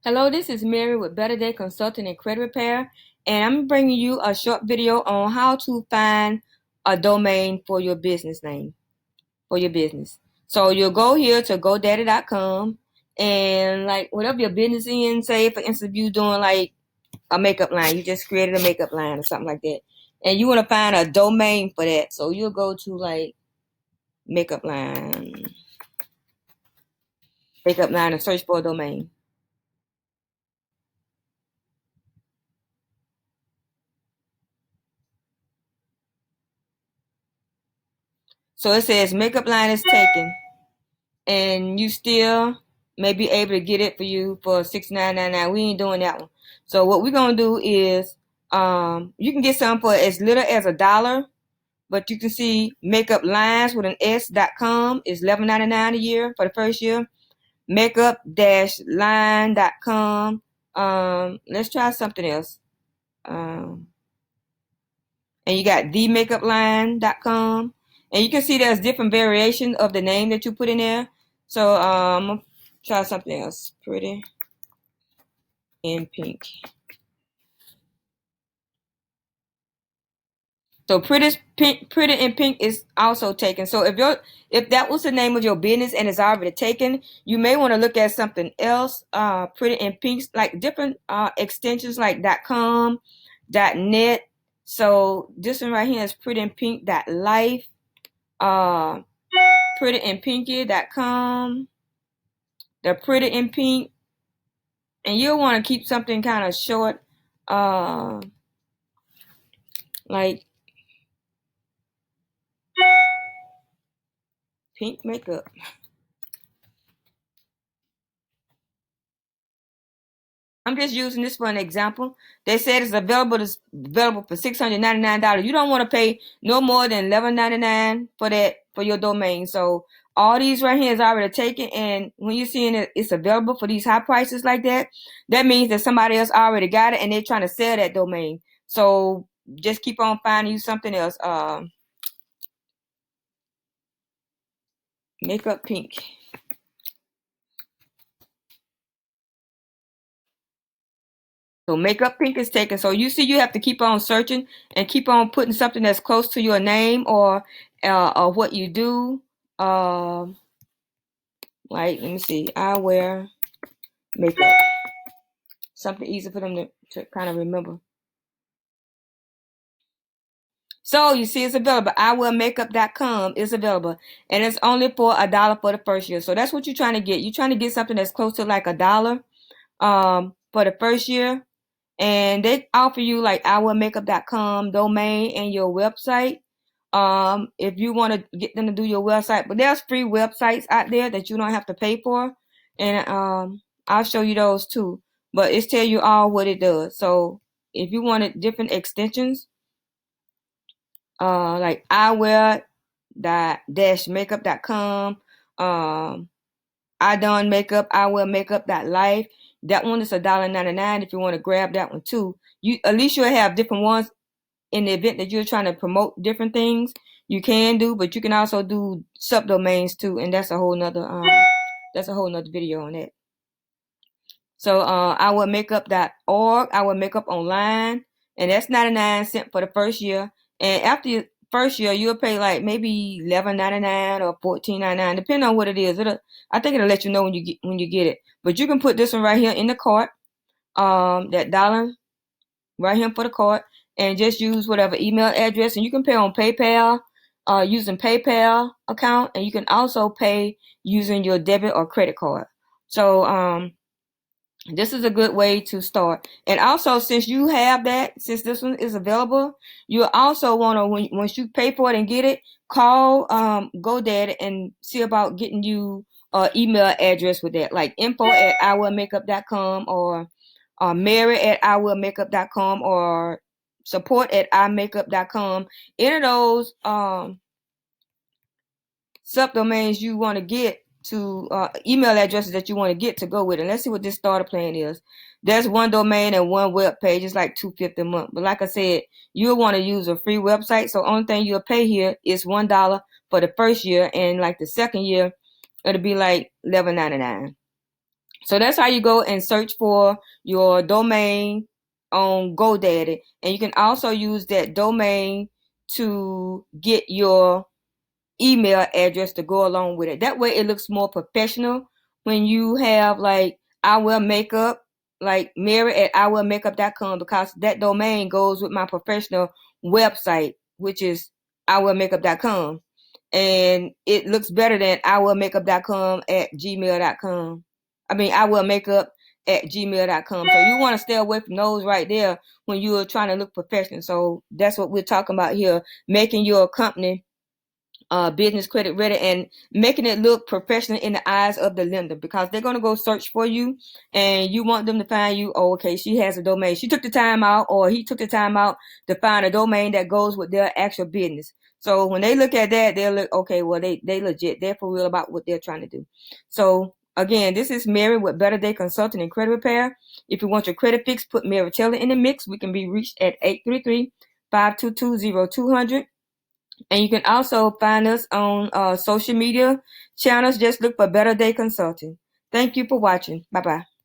Hello, this is Mary with Better Day Consulting and Credit Repair, and I'm bringing you a short video on how to find a domain for your business name, for your business. So you'll go here to Godaddy.com and like whatever your business in, say for instance, you doing like a makeup line, you just created a makeup line or something like that, and you want to find a domain for that. So you'll go to like makeup line, and search for a domain. So it says makeup line is taken, and you still may be able to get it for you for $69.99. We ain't doing that one. So what we're gonna do is you can get some for as little as $1, but you can see makeup lines with an s.com is $11.99 a year for the first year. Makeup-line.com. Let's try something else. And you got themakeupline.com. And you can see there's different variations of the name that you put in there. So I'm gonna try something else. Pretty in pink. So pretty in pink is also taken. So if that was the name of your business and it's already taken, you may want to look at something else. Pretty in pink, like different extensions like .com, .net. So this one right here is pretty in pink .life. Prettyinpinky.com, the pretty in pink, and you'll want to keep something kind of short, like pink makeup. I'm just using this for an example. They said it's available for $699. You don't want to pay no more than $11.99 for that for your domain. So all these right here is already taken, and when you're seeing it, it's available for these high prices like that. That means that somebody else already got it and they're trying to sell that domain. So just keep on finding you something else. Makeup pink. So makeup pink is taken. So you see, you have to keep on searching and keep on putting something that's close to your name or what you do. Um, like let me see, I wear makeup. Something easy for them to kind of remember. So you see, it's available. iwearmakeup.com is available, and it's only for $1 for the first year. So that's what you're trying to get. You're trying to get something that's close to like $1 for the first year. And they offer you like ourmakeup.com domain and your website. If you want to get them to do your website, but there's free websites out there that you don't have to pay for, and I'll show you those too. But it's tell you all what it does. So if you wanted different extensions, like iwear-makeup.com, I done makeup, iwearmakeup.life. That one is $1.99 if you want to grab that one too. You at least you'll have different ones in the event that you're trying to promote different things. You can do, but you can also do subdomains too, and that's a whole nother video on that. So iwearmakeup.org, iwearmakeup online, and that's 99 cents for the first year. And after your first year, you'll pay like maybe $11.99 or $14.99, depending on what it is. I think it'll let you know when you get it. But you can put this one right here in the cart, that dollar right here for the cart, and just use whatever email address, and you can pay on PayPal, using PayPal account, and you can also pay using your debit or credit card. So this is a good way to start. And also, since you have that, since this one is available, you also want to, once you pay for it and get it, call GoDaddy and see about getting you an email address with that, like info@iwearmakeup.com or mary@iwearmakeup.com or support@imakeup.com. Any of those subdomains you want to get to email addresses that you want to get to go with it. Let's see what this starter plan is. There's one domain and one web page. It's like $2.50 a month. But like I said, you'll want to use a free website. So only thing you'll pay here is $1 for the first year, and like the second year, it'll be like $11.99. So that's how you go and search for your domain on GoDaddy. And you can also use that domain to get your email address to go along with it. That way it looks more professional when you have like I Will Makeup, like Mary at iwillmakeup.com, because that domain goes with my professional website, which is iwillmakeup.com. And it looks better than iwillmakeup.com at gmail.com. I mean, iwillmakeup at gmail.com. So you want to stay away from those right there when you're trying to look professional. So that's what we're talking about here, making your company business credit ready and making it look professional in the eyes of the lender, because they're going to go search for you and you want them to find you. Oh, okay, she has a domain. She took the time out, or he took the time out to find a domain that goes with their actual business. So when they look at that, they'll look, okay, well, they legit. They're for real about what they're trying to do. So again, this is Mary with Better Day Consulting and Credit Repair. If you want your credit fixed, put Mary Taylor in the mix. We can be reached at 833-522-0200. And you can also find us on social media channels. Just look for Better Day Consulting. Thank you for watching. Bye-bye.